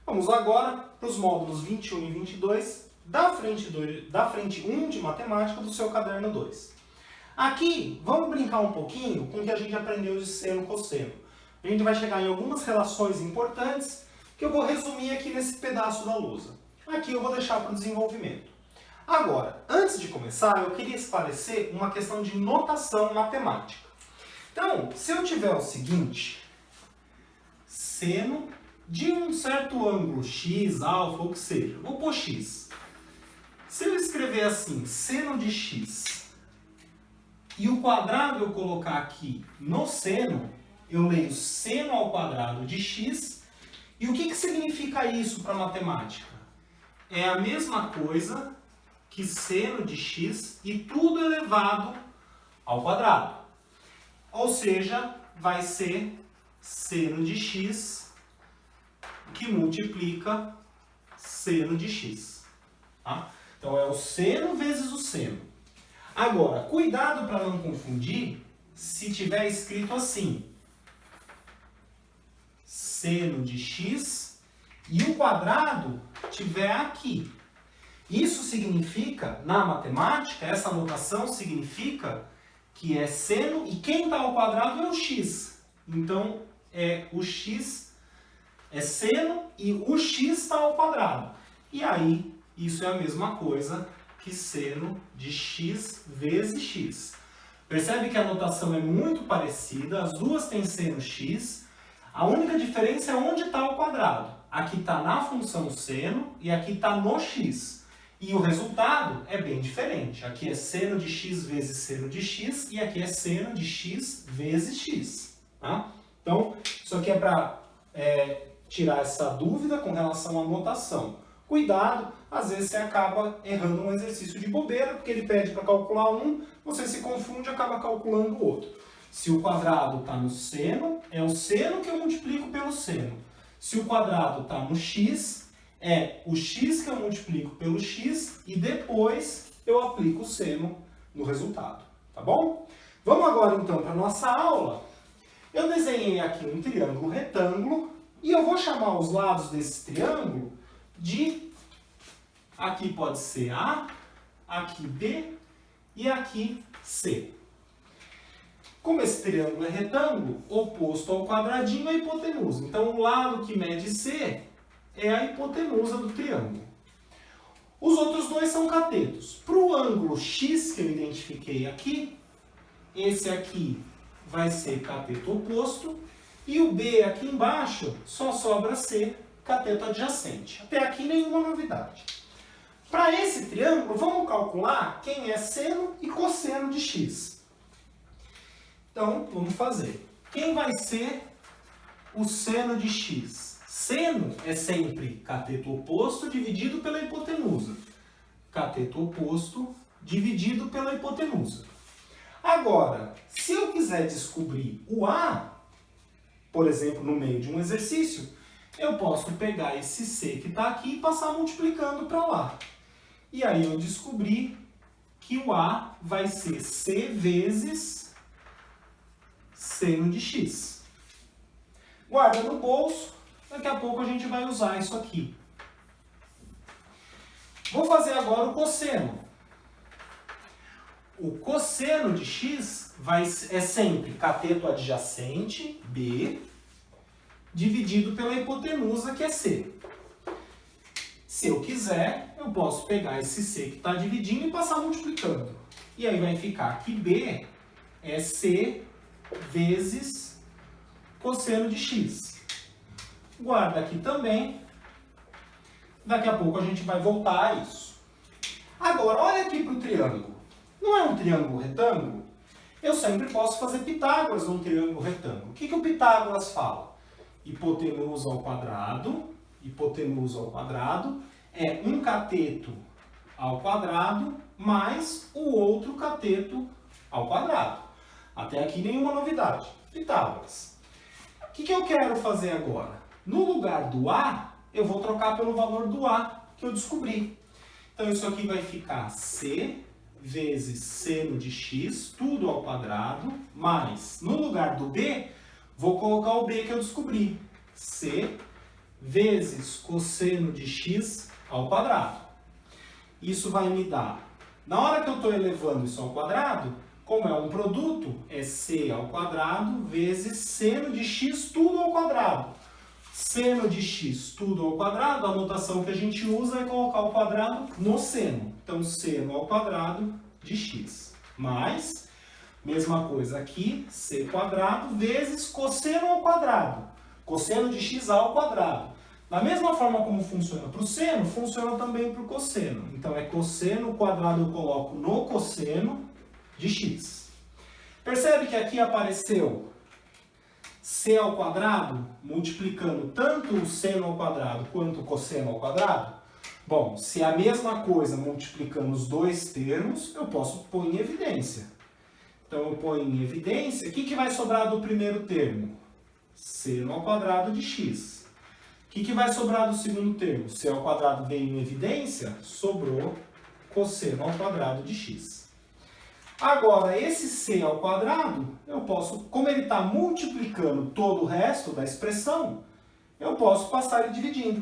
Vamos agora para os módulos 21 e 22 da frente 1 de matemática do seu caderno 2. Aqui, vamos brincar um pouquinho com o que a gente aprendeu de seno e cosseno. A gente vai chegar em algumas relações importantes que eu vou resumir aqui nesse pedaço da lousa. Aqui eu vou deixar para o desenvolvimento. Agora, antes de começar, eu queria esclarecer uma questão de notação matemática. Então, se eu tiver o seguinte, seno de um certo ângulo x, alfa, ou o que seja, vou pôr x. Se eu escrever assim, seno de x, e o quadrado eu colocar aqui no seno, eu leio seno ao quadrado de x. E o que significa isso para a matemática? É a mesma coisa que seno de x e tudo elevado ao quadrado. Ou seja, vai ser seno de x que multiplica seno de x. Tá? Então é o seno vezes o seno. Agora, cuidado para não confundir se tiver escrito assim, seno de x e o quadrado tiver aqui. Isso significa, na matemática, essa notação significa que é seno e quem está ao quadrado é o x. Então, o x é seno e o x está ao quadrado. E aí, isso é a mesma coisa que seno de x vezes x. Percebe que a notação é muito parecida, as duas têm seno x, a única diferença é onde está o quadrado. Aqui está na função seno e aqui está no x. E o resultado é bem diferente. Aqui é seno de x vezes seno de x e aqui é seno de x vezes x. Tá? Então, isso aqui é para tirar essa dúvida com relação à notação. Cuidado, às vezes você acaba errando um exercício de bobeira, porque ele pede para calcular um, você se confunde e acaba calculando o outro. Se o quadrado está no seno, é o seno que eu multiplico pelo seno. Se o quadrado está no x, é o x que eu multiplico pelo x e depois eu aplico o seno no resultado. Tá bom? Vamos agora então para a nossa aula. Eu desenhei aqui um triângulo retângulo e eu vou chamar os lados desse triângulo de, aqui pode ser A, aqui B e aqui C. Como esse triângulo é retângulo, oposto ao quadradinho é a hipotenusa. Então o lado que mede C é a hipotenusa do triângulo. Os outros dois são catetos. Para o ângulo X que eu identifiquei aqui, esse aqui vai ser cateto oposto e o B aqui embaixo só sobra C, cateto adjacente. Até aqui nenhuma novidade. Para esse triângulo, vamos calcular quem é seno e cosseno de x. Então, vamos fazer. Quem vai ser o seno de x? Seno é sempre cateto oposto dividido pela hipotenusa. Cateto oposto dividido pela hipotenusa. Agora, se eu quiser descobrir o A, por exemplo, no meio de um exercício, eu posso pegar esse C que está aqui e passar multiplicando para lá. E aí eu descobri que o A vai ser C vezes seno de x. Guarda no bolso, daqui a pouco a gente vai usar isso aqui. Vou fazer agora o cosseno. O cosseno de x é sempre cateto adjacente, B, dividido pela hipotenusa, que é C. Se eu quiser, eu posso pegar esse C que está dividindo e passar multiplicando. E aí vai ficar que B é C vezes cosseno de x. Guarda aqui também. Daqui a pouco a gente vai voltar a isso. Agora, olha aqui para o triângulo. Não é um triângulo retângulo? Eu sempre posso fazer Pitágoras num triângulo retângulo. O que o Pitágoras fala? Hipotenusa ao quadrado é um cateto ao quadrado mais o outro cateto ao quadrado. Até aqui nenhuma novidade. Pitágoras. O que eu quero fazer agora? No lugar do A, eu vou trocar pelo valor do A que eu descobri. Então isso aqui vai ficar C vezes seno de x, tudo ao quadrado, mais, no lugar do B, vou colocar o B que eu descobri. C vezes cosseno de x ao quadrado. Isso vai me dar, na hora que eu estou elevando isso ao quadrado, como é um produto, é c ao quadrado vezes seno de x tudo ao quadrado. Seno de x tudo ao quadrado, a notação que a gente usa é colocar o quadrado no seno. Então, seno ao quadrado de x. Mais, mesma coisa aqui, c quadrado vezes cosseno ao quadrado. Cosseno de x ao quadrado. Da mesma forma como funciona para o seno, funciona também para o cosseno. Então, é cosseno quadrado eu coloco no cosseno de x. Percebe que aqui apareceu c ao quadrado, multiplicando tanto o seno ao quadrado quanto o cosseno ao quadrado? Bom, se é a mesma coisa multiplicando os dois termos, eu posso pôr em evidência. Então, eu ponho em evidência, o que vai sobrar do primeiro termo? Seno ao quadrado de x. O que vai sobrar do segundo termo? C ao quadrado veio em evidência, sobrou cosseno ao quadrado de x. Agora, esse c ao quadrado, eu posso, como ele está multiplicando todo o resto da expressão, eu posso passar ele dividindo.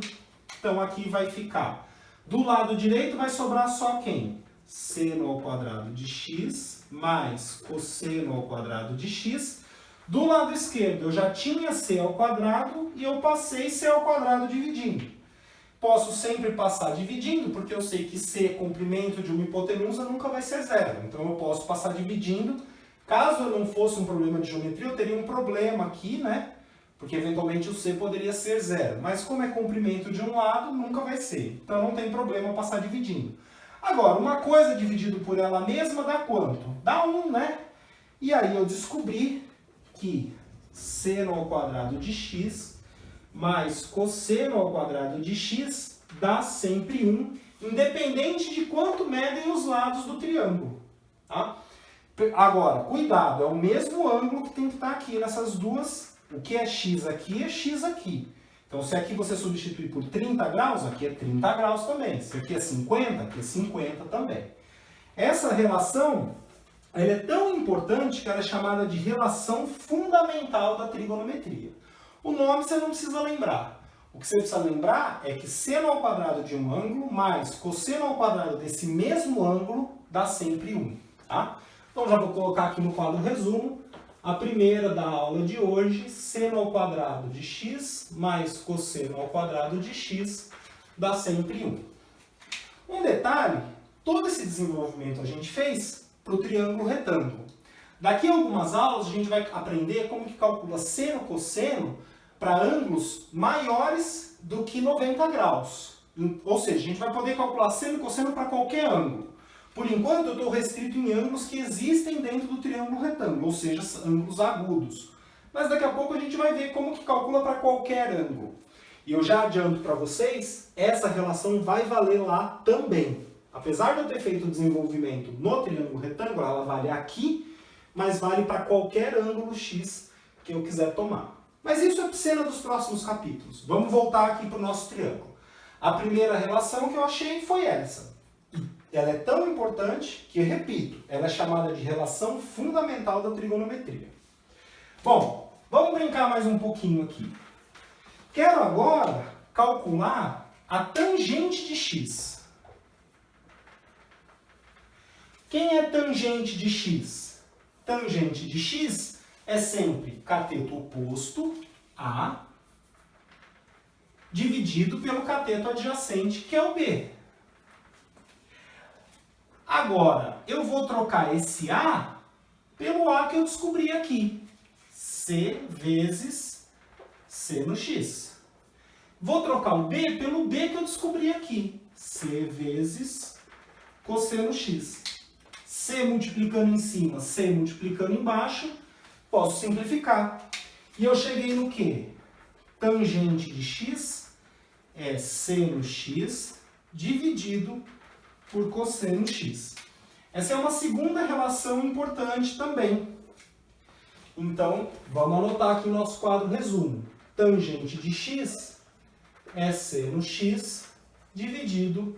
Então, aqui vai ficar, do lado direito vai sobrar só quem? Seno ao quadrado de x mais cosseno ao quadrado de x. Do lado esquerdo, eu já tinha c ao quadrado e eu passei c ao quadrado dividindo. Posso sempre passar dividindo, porque eu sei que c, comprimento de uma hipotenusa, nunca vai ser zero. Então, eu posso passar dividindo. Caso eu não fosse um problema de geometria, eu teria um problema aqui, né? Porque, eventualmente, o c poderia ser zero. Mas, como é comprimento de um lado, nunca vai ser. Então, não tem problema passar dividindo. Agora, uma coisa dividido por ela mesma dá quanto? Dá 1, né? E aí, eu descobri que seno ao quadrado de x mais cosseno ao quadrado de x dá sempre 1, independente de quanto medem os lados do triângulo. Tá? Agora, cuidado, é o mesmo ângulo que tem que estar aqui nessas duas. O que é x aqui é x aqui. Então, se aqui você substituir por 30 graus, aqui é 30 graus também. Se aqui é 50, aqui é 50 também. Essa relação ela é tão importante que ela é chamada de relação fundamental da trigonometria. O nome você não precisa lembrar. O que você precisa lembrar é que seno ao quadrado de um ângulo mais cosseno ao quadrado desse mesmo ângulo dá sempre 1. Tá? Então já vou colocar aqui no quadro resumo. A primeira da aula de hoje, seno ao quadrado de x mais cosseno ao quadrado de x dá sempre 1. Um detalhe, todo esse desenvolvimento a gente fez para o triângulo retângulo. Daqui a algumas aulas a gente vai aprender como que calcula seno e cosseno para ângulos maiores do que 90 graus. Ou seja, a gente vai poder calcular seno e cosseno para qualquer ângulo. Por enquanto eu estou restrito em ângulos que existem dentro do triângulo retângulo, ou seja, ângulos agudos. Mas daqui a pouco a gente vai ver como que calcula para qualquer ângulo. E eu já adianto para vocês, essa relação vai valer lá também. Apesar de eu ter feito o desenvolvimento no triângulo retângulo, ela vale aqui, mas vale para qualquer ângulo x que eu quiser tomar. Mas isso é cena dos próximos capítulos. Vamos voltar aqui para o nosso triângulo. A primeira relação que eu achei foi essa. Ela é tão importante que, repito, ela é chamada de relação fundamental da trigonometria. Bom, vamos brincar mais um pouquinho aqui. Quero agora calcular a tangente de x. Quem é tangente de x? Tangente de x é sempre cateto oposto A dividido pelo cateto adjacente, que é o B. Agora, eu vou trocar esse A pelo A que eu descobri aqui. C vezes seno x. Vou trocar o B pelo B que eu descobri aqui. C vezes cosseno x. C multiplicando em cima, C multiplicando embaixo, posso simplificar. E eu cheguei no quê? Tangente de x é seno x dividido por cosseno x. Essa é uma segunda relação importante também. Então, vamos anotar aqui o nosso quadro resumo. Tangente de x é seno x dividido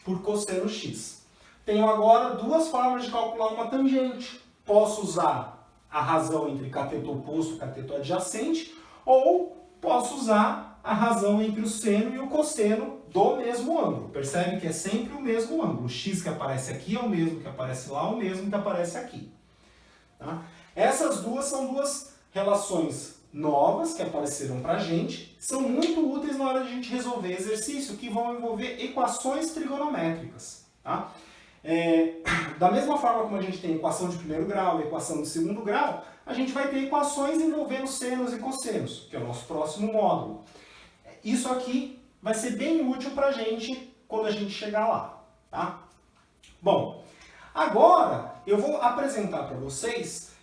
por cosseno x. Tenho agora duas formas de calcular uma tangente. Posso usar a razão entre cateto oposto e cateto adjacente, ou posso usar a razão entre o seno e o cosseno do mesmo ângulo. Percebe que é sempre o mesmo ângulo. O x que aparece aqui é o mesmo que aparece lá, o mesmo que aparece aqui. Tá? Essas duas são duas relações novas que apareceram para a gente, são muito úteis na hora de a gente resolver exercício que vão envolver equações trigonométricas. Tá? Da mesma forma como a gente tem equação de primeiro grau e equação de segundo grau, a gente vai ter equações envolvendo senos e cossenos, que é o nosso próximo módulo. Isso aqui vai ser bem útil para a gente quando a gente chegar lá. Tá? Bom, agora eu vou apresentar para vocês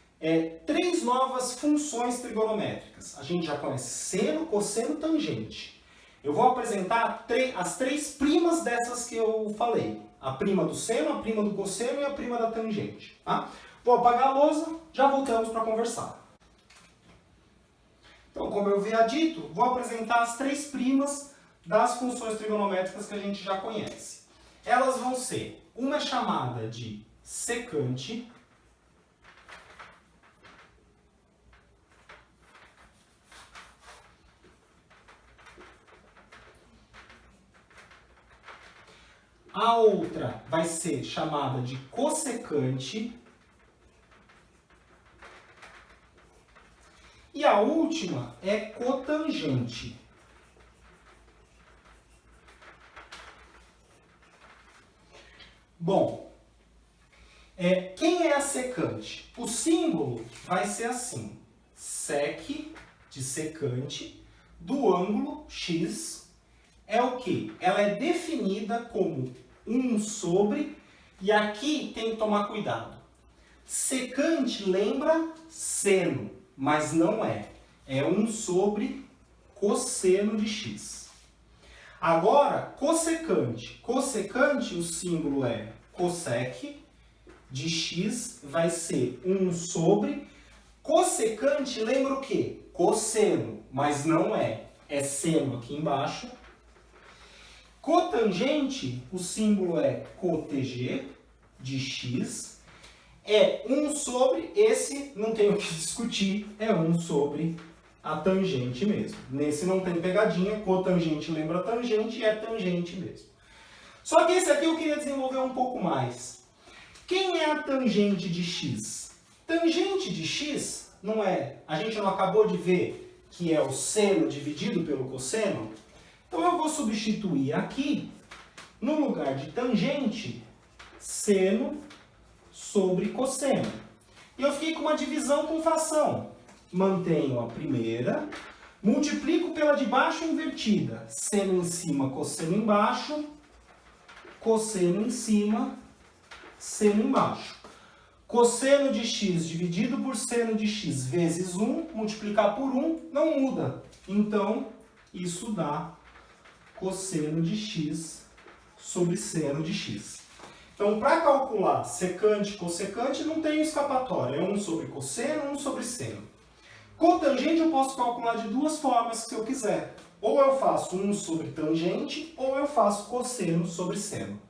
três novas funções trigonométricas. A gente já conhece seno, cosseno, tangente. Eu vou apresentar as três primas dessas que eu falei. A prima do seno, a prima do cosseno e a prima da tangente. Tá? Vou apagar a lousa, já voltamos para conversar. Então, como eu havia dito, vou apresentar as três primas das funções trigonométricas que a gente já conhece. Elas vão ser, uma é chamada de secante, a outra vai ser chamada de cossecante. E a última é cotangente. Bom, quem é a secante? O símbolo vai ser assim. Sec, de secante, do ângulo x, é o quê? Ela é definida como 1 sobre, e aqui tem que tomar cuidado. Secante lembra seno, mas não é. É 1 sobre cosseno de x. Agora, cossecante. Cossecante, o símbolo é cossec, de x vai ser 1 sobre. Cossecante lembra o quê? Cosseno, mas não é. É seno aqui embaixo. Cotangente, o símbolo é cotg, de x. É 1 sobre, esse não tem o que discutir, é 1 sobre a tangente mesmo. Nesse não tem pegadinha, cotangente lembra tangente e é tangente mesmo. Só que esse aqui eu queria desenvolver um pouco mais. Quem é a tangente de x? Tangente de x não é, a gente não acabou de ver que é o seno dividido pelo cosseno? Então eu vou substituir aqui, no lugar de tangente, seno sobre cosseno. E eu fiquei com uma divisão com fração. Mantenho a primeira, multiplico pela de baixo invertida. Seno em cima, cosseno embaixo, cosseno em cima, seno embaixo. Cosseno de x dividido por seno de x vezes 1, multiplicar por 1, não muda. Então, isso dá cosseno de x sobre seno de x. Então, para calcular secante e cossecante, não tem escapatória. É 1 sobre cosseno, 1 sobre seno. Cotangente eu posso calcular de duas formas, se eu quiser. Ou eu faço 1 sobre tangente, ou eu faço cosseno sobre seno.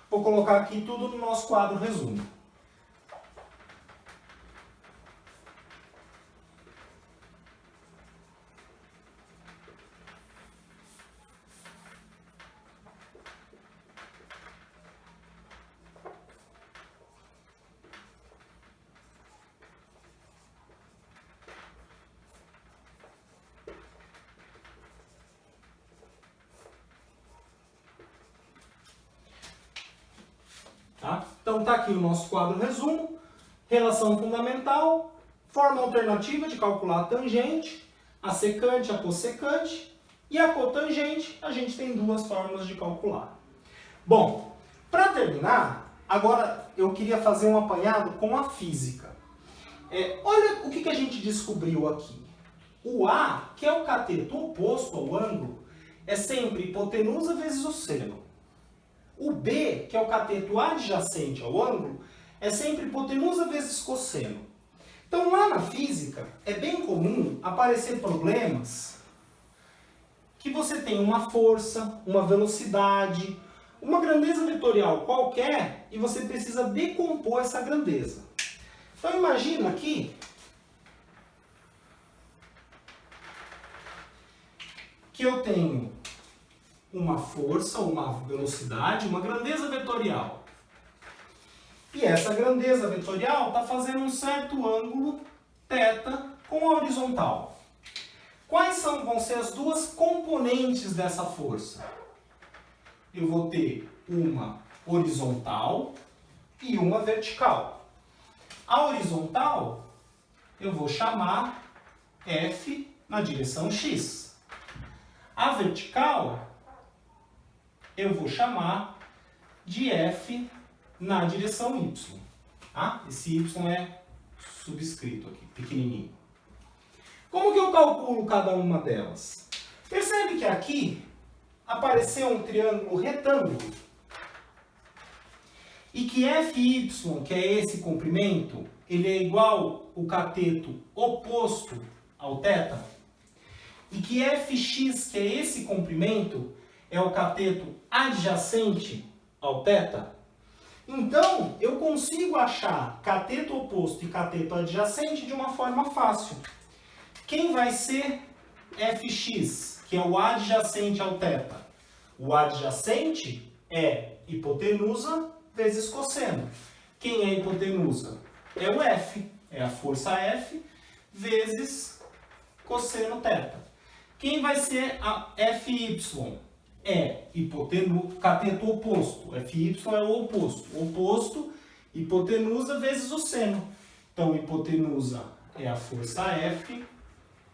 Vou colocar aqui tudo no nosso quadro resumo. Tá? Então está aqui o nosso quadro resumo, relação fundamental, forma alternativa de calcular a tangente, a secante, a cossecante, e a cotangente, a gente tem duas formas de calcular. Bom, para terminar, agora eu queria fazer um apanhado com a física. Olha o que a gente descobriu aqui. O A, que é o cateto oposto ao ângulo, é sempre hipotenusa vezes o seno. O B, que é o cateto adjacente ao ângulo, é sempre hipotenusa vezes cosseno. Então, lá na física, é bem comum aparecer problemas que você tem uma força, uma velocidade, uma grandeza vetorial qualquer e você precisa decompor essa grandeza. Então, imagina aqui que que eu tenho uma força, uma velocidade, uma grandeza vetorial. E essa grandeza vetorial está fazendo um certo ângulo θ com a horizontal. Quais vão ser as duas componentes dessa força? Eu vou ter uma horizontal e uma vertical. A horizontal eu vou chamar F na direção x. A vertical eu vou chamar de F na direção y. Tá? Esse y é subscrito aqui, pequenininho. Como que eu calculo cada uma delas? Percebe que aqui apareceu um triângulo retângulo e que FY, que é esse comprimento, ele é igual o cateto oposto ao θ, e que FX, que é esse comprimento, é o cateto adjacente ao θ. Então, eu consigo achar cateto oposto e cateto adjacente de uma forma fácil. Quem vai ser Fx, que é o adjacente ao θ? O adjacente é hipotenusa vezes cosseno. Quem é hipotenusa? É o F, é a força F vezes cosseno θ. Quem vai ser a Fy? É cateto oposto. Fy é o oposto. Oposto, hipotenusa vezes o seno. Então, hipotenusa é a força F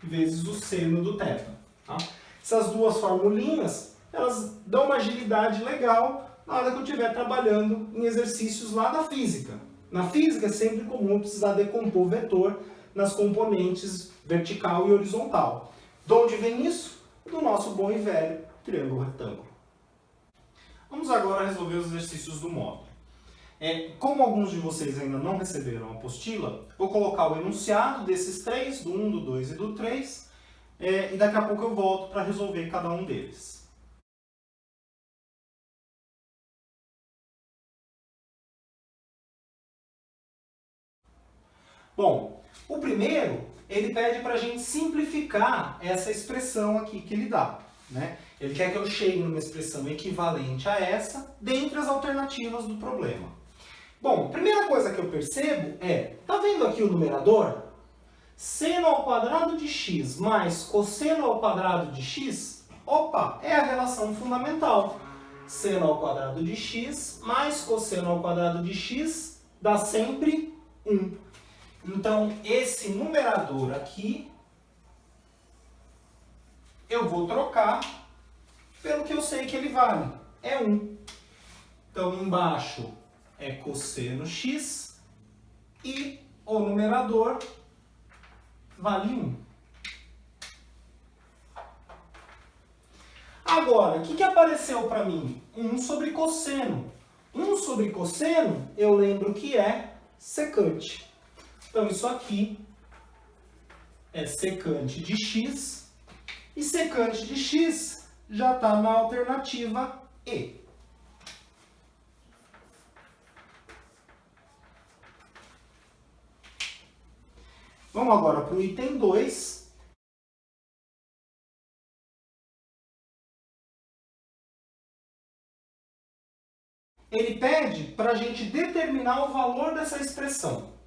vezes o seno do θ. Tá? Essas duas formulinhas, elas dão uma agilidade legal na hora que eu estiver trabalhando em exercícios lá da física. Na física é sempre comum precisar decompor o vetor nas componentes vertical e horizontal. De onde vem isso? Do nosso bom e velho triângulo retângulo. Vamos agora resolver os exercícios do módulo. Como alguns de vocês ainda não receberam a apostila, vou colocar o enunciado desses três, do 1, do 2 e do 3, e daqui a pouco eu volto para resolver cada um deles. Bom, o primeiro, ele pede para a gente simplificar essa expressão aqui que ele dá, né? Ele quer que eu chegue numa expressão equivalente a essa, dentre as alternativas do problema. Bom, a primeira coisa que eu percebo tá vendo aqui o numerador? Seno ao quadrado de x mais cosseno ao quadrado de x, opa, é a relação fundamental. Seno ao quadrado de x mais cosseno ao quadrado de x dá sempre 1. Então, esse numerador aqui, eu vou trocar pelo que eu sei que ele vale, é 1. Então, embaixo é cosseno x e o numerador vale 1. Agora, o que apareceu para mim? 1 sobre cosseno. 1 sobre cosseno, eu lembro que é secante. Então, isso aqui é secante de x, e secante de x já está na alternativa E. Vamos agora para o item 2. Ele pede para a gente determinar o valor dessa expressão.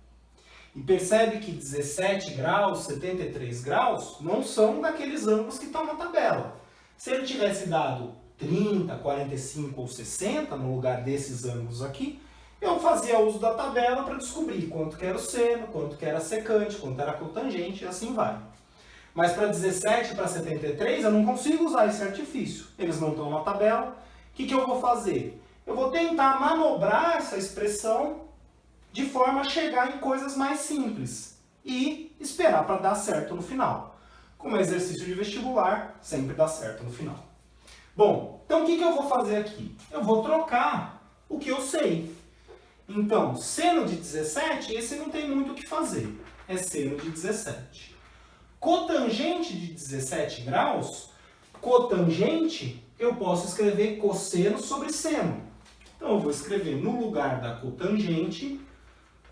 E percebe que 17 graus, 73 graus não são daqueles ângulos que estão na tabela. Se ele tivesse dado 30, 45 ou 60 no lugar desses ângulos aqui, eu fazia uso da tabela para descobrir quanto que era o seno, quanto que era a secante, quanto era a cotangente e assim vai. Mas para 17 e para 73 eu não consigo usar esse artifício. Eles não estão na tabela. O que eu vou fazer? Eu vou tentar manobrar essa expressão de forma a chegar em coisas mais simples e esperar para dar certo no final. Como exercício de vestibular, sempre dá certo no final. Bom, então o que eu vou fazer aqui? Eu vou trocar o que eu sei. Então, seno de 17, esse não tem muito o que fazer. É seno de 17. Cotangente de 17 graus, cotangente, eu posso escrever cosseno sobre seno. Então, eu vou escrever no lugar da cotangente,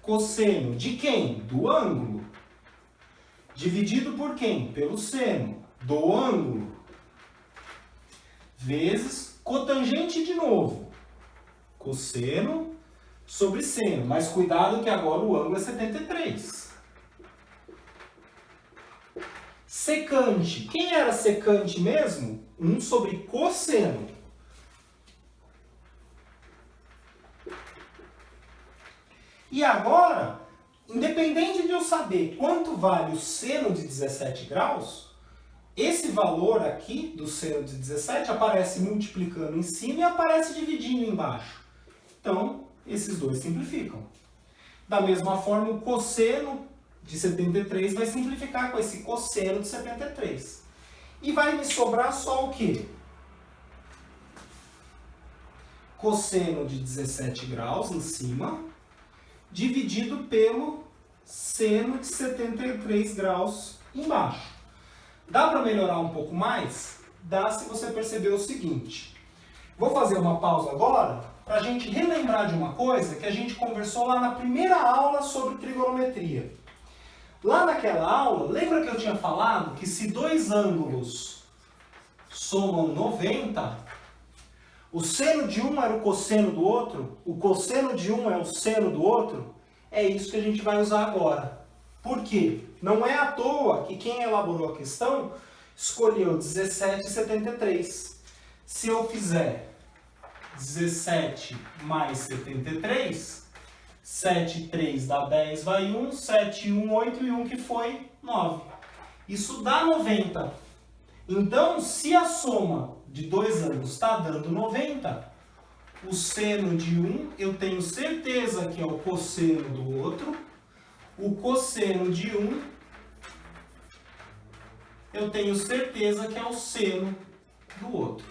cosseno de quem? Do ângulo. Dividido por quem? Pelo seno do ângulo. vezes cotangente de novo. Cosseno sobre seno. Mas cuidado que agora o ângulo é 73. Secante. Quem era secante mesmo? 1 sobre cosseno. E agora, independente de eu saber quanto vale o seno de 17 graus, esse valor aqui do seno de 17 aparece multiplicando em cima e aparece dividindo embaixo. Então, esses dois simplificam. Da mesma forma, o cosseno de 73 vai simplificar com esse cosseno de 73. E vai me sobrar só o quê? Cosseno de 17 graus em cima, dividido pelo seno de 73 graus embaixo. Dá para melhorar um pouco mais? Dá se você perceber o seguinte. Vou fazer uma pausa agora para a gente relembrar de uma coisa que a gente conversou lá na primeira aula sobre trigonometria. Lá naquela aula, lembra que eu tinha falado que se dois ângulos somam 90, o seno de um era o cosseno do outro, o cosseno de um é o seno do outro? É isso que a gente vai usar agora. Por quê? Não é à toa que quem elaborou a questão escolheu 17 e 73. Se eu fizer 17 mais 73, 7 e 3 dá 10, vai 1, 7 e 1, 8 e 1 que foi 9. Isso dá 90. Então, se a soma de dois ângulos está dando 90, o seno de um eu tenho certeza que é o cosseno do outro, o cosseno de um eu tenho certeza que é o seno do outro.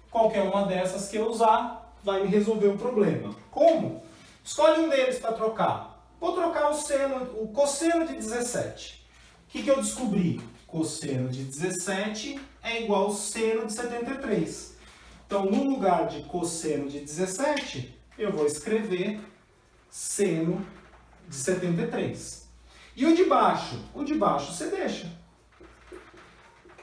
Qualquer uma dessas que eu usar vai me resolver o problema. Como? Escolhe um deles para trocar. Vou trocar o cosseno de 17. O que eu descobri? Cosseno de 17 é igual ao seno de 73. Então, no lugar de cosseno de 17, eu vou escrever seno de 73. E o de baixo? O de baixo você deixa.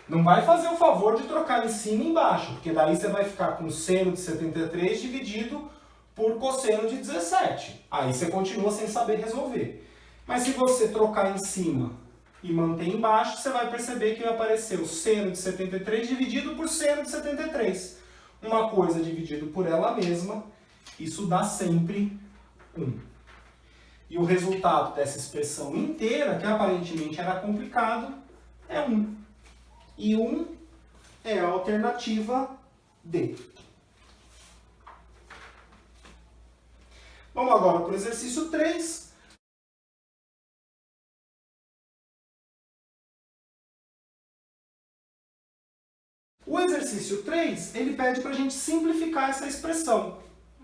Não vai fazer o favor de trocar em cima e embaixo, porque daí você vai ficar com seno de 73 dividido por cosseno de 17. Aí você continua sem saber resolver. Mas se você trocar em cima e manter embaixo, você vai perceber que vai aparecer o seno de 73 dividido por seno de 73. Uma coisa dividido por ela mesma, isso dá sempre 1. E o resultado dessa expressão inteira, que aparentemente era complicado, é 1. E 1 é a alternativa D. Vamos agora para o exercício 3. O exercício 3, ele pede para a gente simplificar essa expressão.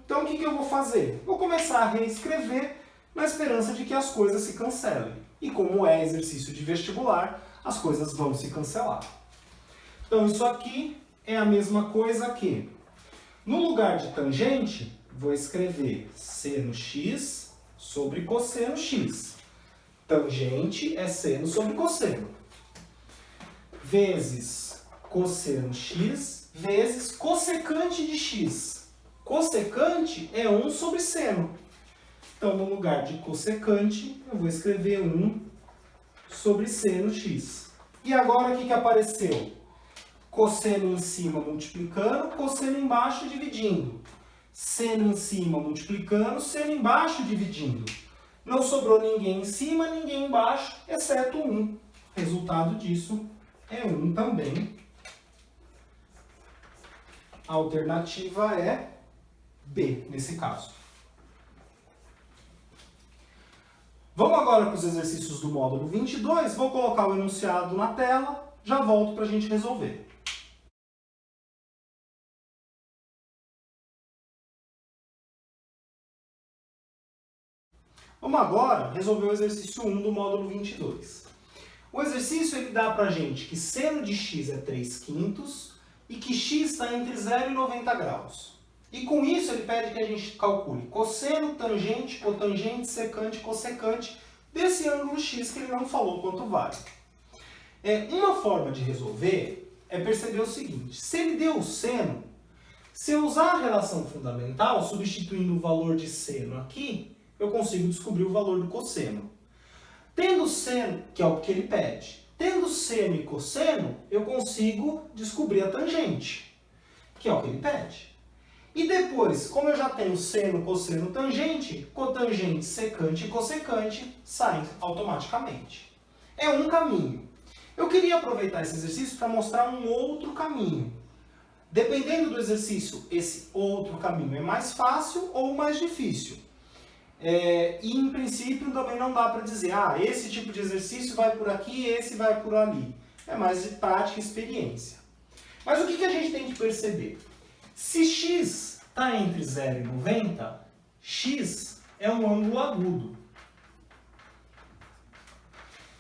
Então, o que eu vou fazer? Vou começar a reescrever na esperança de que as coisas se cancelem. E como é exercício de vestibular, as coisas vão se cancelar. Então, isso aqui é a mesma coisa que, no lugar de tangente, vou escrever seno x sobre cosseno x. Tangente é seno sobre cosseno. Vezes cosseno x vezes cossecante de x. Cossecante é 1 sobre seno. Então, no lugar de cossecante, eu vou escrever 1 sobre seno x. E agora, o que apareceu? Cosseno em cima multiplicando, cosseno embaixo dividindo. Seno em cima multiplicando, seno embaixo dividindo. Não sobrou ninguém em cima, ninguém embaixo, exceto 1. Resultado disso é 1 também. A alternativa é B, nesse caso. Vamos agora para os exercícios do módulo 22. Vou colocar o enunciado na tela, já volto para a gente resolver. Vamos agora resolver o exercício 1 do módulo 22. O exercício ele dá para a gente que seno de x é 3/5 e que x está entre 0 e 90 graus. E com isso ele pede que a gente calcule cosseno, tangente, cotangente, secante, cossecante desse ângulo x que ele não falou quanto vale. Uma forma de resolver é perceber o seguinte: se ele deu o seno, se eu usar a relação fundamental, substituindo o valor de seno aqui, eu consigo descobrir o valor do cosseno. Tendo seno, que é o que ele pede, tendo seno e cosseno, eu consigo descobrir a tangente, que é o que ele pede. E depois, como eu já tenho seno, cosseno, tangente, cotangente, secante e cossecante saem automaticamente. É um caminho. Eu queria aproveitar esse exercício para mostrar um outro caminho. Dependendo do exercício, esse outro caminho é mais fácil ou mais difícil. E em princípio também não dá para dizer, esse tipo de exercício vai por aqui, esse vai por ali. É mais de prática e experiência. Mas o que a gente tem que perceber? Se x está entre 0 e 90, x é um ângulo agudo.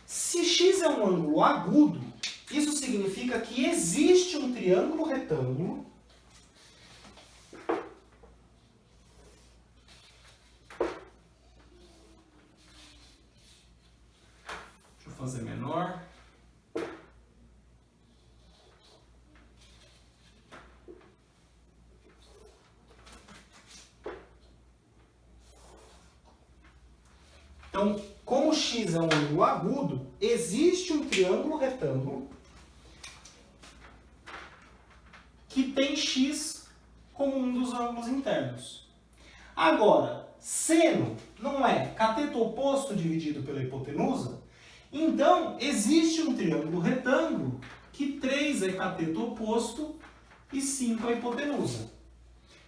Se x é um ângulo agudo, isso significa que existe um triângulo retângulo fazer menor. Então, como x é um ângulo agudo, existe um triângulo retângulo que tem x como um dos ângulos internos. Agora, seno não é cateto oposto dividido pela hipotenusa? Então, existe um triângulo retângulo que 3 é cateto oposto e 5 é hipotenusa.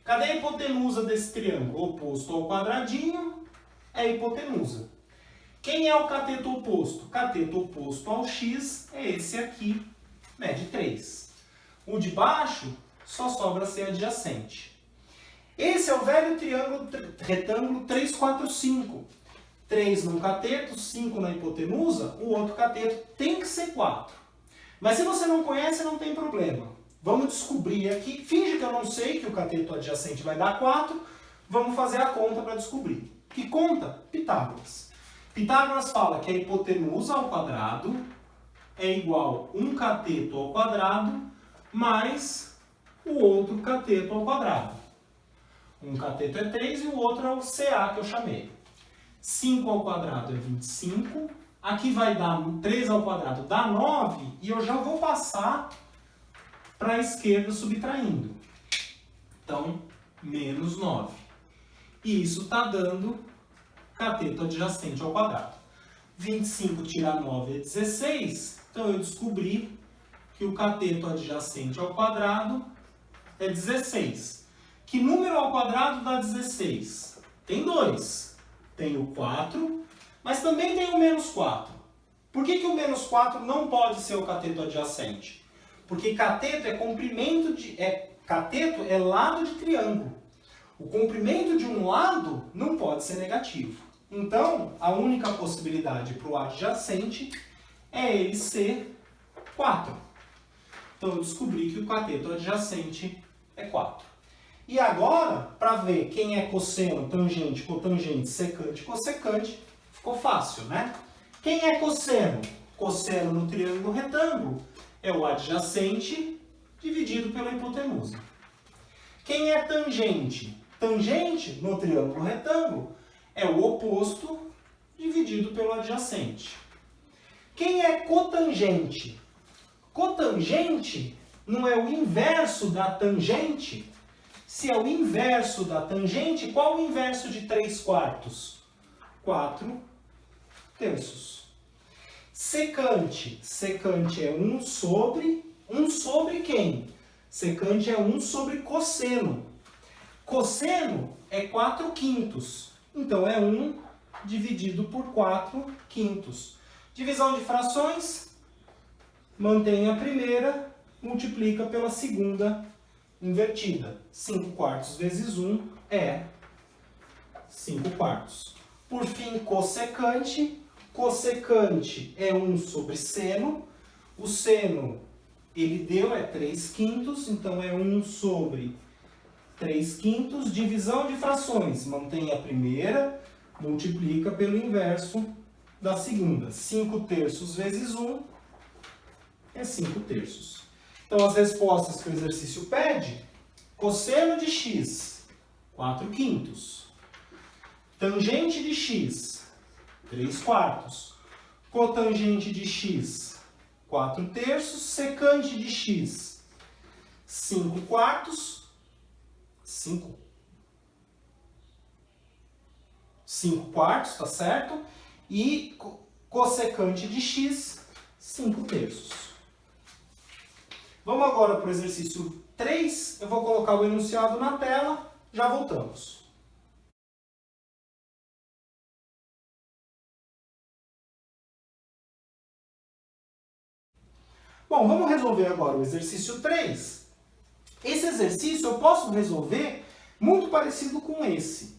Cadê a hipotenusa desse triângulo? Oposto ao quadradinho é a hipotenusa. Quem é o cateto oposto? Cateto oposto ao x é esse aqui, mede 3. O de baixo só sobra ser adjacente. Esse é o velho triângulo retângulo 3, 4, 5. 3 num cateto, 5 na hipotenusa, o outro cateto tem que ser 4. Mas se você não conhece, não tem problema. Vamos descobrir aqui, finge que eu não sei que o cateto adjacente vai dar 4, vamos fazer a conta para descobrir. Que conta? Pitágoras. Pitágoras fala que a hipotenusa ao quadrado é igual a 1 cateto ao quadrado mais o outro cateto ao quadrado. Um cateto é 3 e o outro é o CA que eu chamei. 5 ao quadrado é 25. Aqui vai dar 3 ao quadrado dá 9 e eu já vou passar para a esquerda subtraindo. Então, menos 9. E isso está dando cateto adjacente ao quadrado. 25 tirar 9 é 16. Então, eu descobri que o cateto adjacente ao quadrado é 16. Que número ao quadrado dá 16? Tem 2. Tem o 4, mas também tem o menos 4. Por que o menos 4 não pode ser o cateto adjacente? Porque cateto é comprimento de... cateto é lado de triângulo. O comprimento de um lado não pode ser negativo. Então, a única possibilidade para o adjacente é ele ser 4. Então, eu descobri que o cateto adjacente é 4. E agora, para ver quem é cosseno, tangente, cotangente, secante, cossecante, ficou fácil, né? Quem é cosseno? Cosseno no triângulo retângulo é o adjacente dividido pela hipotenusa. Quem é tangente? Tangente no triângulo retângulo é o oposto dividido pelo adjacente. Quem é cotangente? Cotangente não é o inverso da tangente? Se é o inverso da tangente, qual o inverso de 3/4? 4 terços. Secante. Secante é 1 sobre... 1 sobre quem? Secante é 1 sobre cosseno. Cosseno é 4/5. Então, é 1 dividido por 4/5. Divisão de frações, mantém a primeira, multiplica pela segunda invertida. 5/4 vezes 1 é 5/4. Por fim, cossecante. Cossecante é 1 sobre seno. O seno, ele deu, é 3/5, então é 1 sobre 3/5. Divisão de frações, mantém a primeira, multiplica pelo inverso da segunda. 5 terços vezes 1 é 5 terços. Então, as respostas que o exercício pede: cosseno de x, 4/5. Tangente de x, 3/4. Cotangente de x, 4/3. Secante de x, 5/4. 5/4, tá certo? E cossecante de x, 5/3. Vamos agora para o exercício 3. Eu vou colocar o enunciado na tela, já voltamos. Bom, vamos resolver agora o exercício 3. Esse exercício eu posso resolver muito parecido com esse.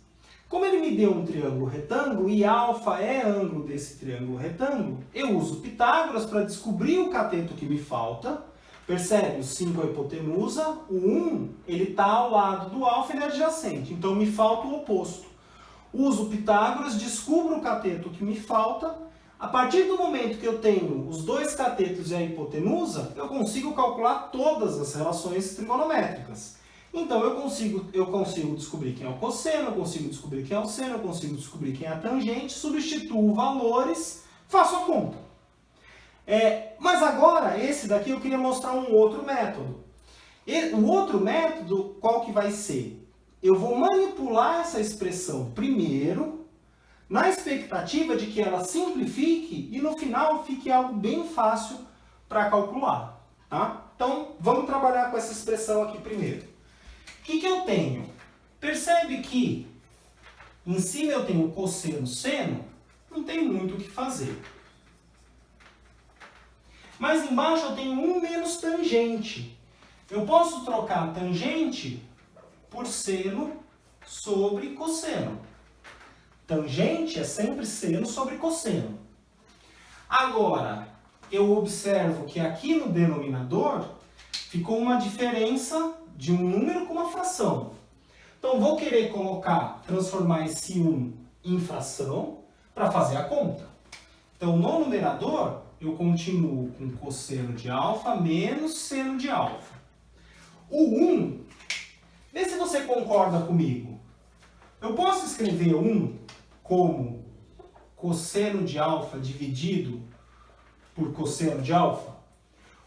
Como ele me deu um triângulo retângulo e α é ângulo desse triângulo retângulo, eu uso Pitágoras para descobrir o cateto que me falta. Percebe? O 5 é a hipotenusa, o 1 ele está ao lado do α e ele é adjacente, então me falta o oposto. Uso Pitágoras, descubro o cateto que me falta. A partir do momento que eu tenho os dois catetos e a hipotenusa, eu consigo calcular todas as relações trigonométricas. Então eu consigo descobrir quem é o cosseno, eu consigo descobrir quem é o seno, eu consigo descobrir quem é a tangente, substituo valores, faço a conta. Mas agora, esse daqui eu queria mostrar um outro método. O outro método, qual que vai ser? Eu vou manipular essa expressão primeiro, na expectativa de que ela simplifique e no final fique algo bem fácil para calcular. Tá? Então, vamos trabalhar com essa expressão aqui primeiro. O que eu tenho? Percebe que em cima eu tenho cosseno, seno, não tem muito o que fazer. Mas embaixo eu tenho 1 menos tangente. Eu posso trocar tangente por seno sobre cosseno. Tangente é sempre seno sobre cosseno. Agora, eu observo que aqui no denominador ficou uma diferença de um número com uma fração. Então, vou querer transformar esse 1 em fração para fazer a conta. Então, no numerador, eu continuo com cosseno de α menos seno de α. O 1, vê se você concorda comigo. Eu posso escrever 1 como cosseno de α dividido por cosseno de α?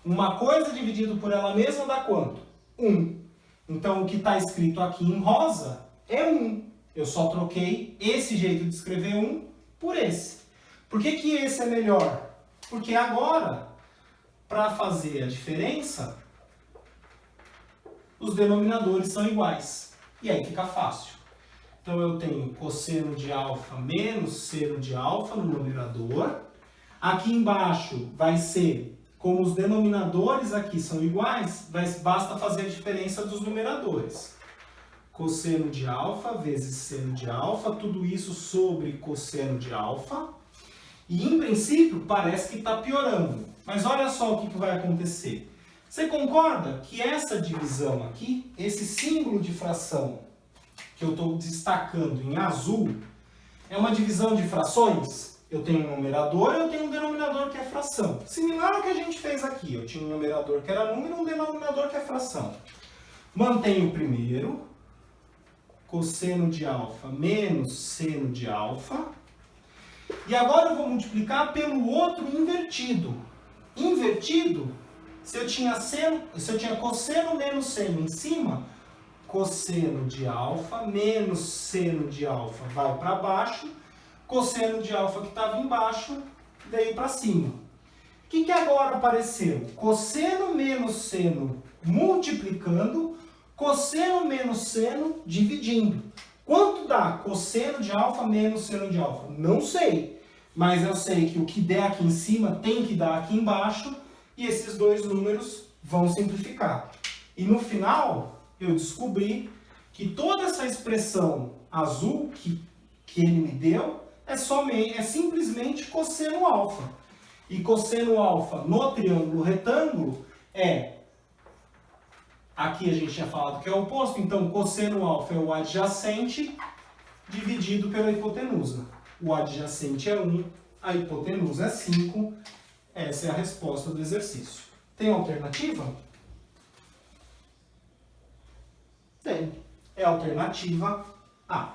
Uma coisa dividido por ela mesma dá quanto? 1. Então, o que está escrito aqui em rosa é 1. Eu só troquei esse jeito de escrever 1 por esse. Por que que esse é melhor? Porque agora, para fazer a diferença, os denominadores são iguais. E aí fica fácil. Então, eu tenho cosseno de α menos seno de α no numerador. Aqui embaixo vai ser, como os denominadores aqui são iguais, basta fazer a diferença dos numeradores. Cosseno de α vezes seno de α, tudo isso sobre cosseno de α. E, em princípio, parece que está piorando. Mas olha só o que vai acontecer. Você concorda que essa divisão aqui, esse símbolo de fração que eu estou destacando em azul, é uma divisão de frações? Eu tenho um numerador e eu tenho um denominador que é fração. Similar ao que a gente fez aqui. Eu tinha um numerador que era número e um denominador que é fração. Mantenho o primeiro. Cosseno de α menos seno de α. E agora eu vou multiplicar pelo outro invertido. Invertido, se eu tinha cosseno menos seno em cima, cosseno de α menos seno de α vai para baixo, cosseno de α que estava embaixo veio para cima. O que agora apareceu? Cosseno menos seno multiplicando, cosseno menos seno dividindo. Quanto dá cosseno de α menos seno de α? Não sei, mas eu sei que o que der aqui em cima tem que dar aqui embaixo e esses dois números vão simplificar. E no final, eu descobri que toda essa expressão azul que ele me deu é simplesmente cosseno alfa. E cosseno alfa no triângulo retângulo aqui a gente tinha falado que é o oposto, então cosseno alfa é o adjacente dividido pela hipotenusa. O adjacente é 1, a hipotenusa é 5. Essa é a resposta do exercício. Tem alternativa? é a alternativa A.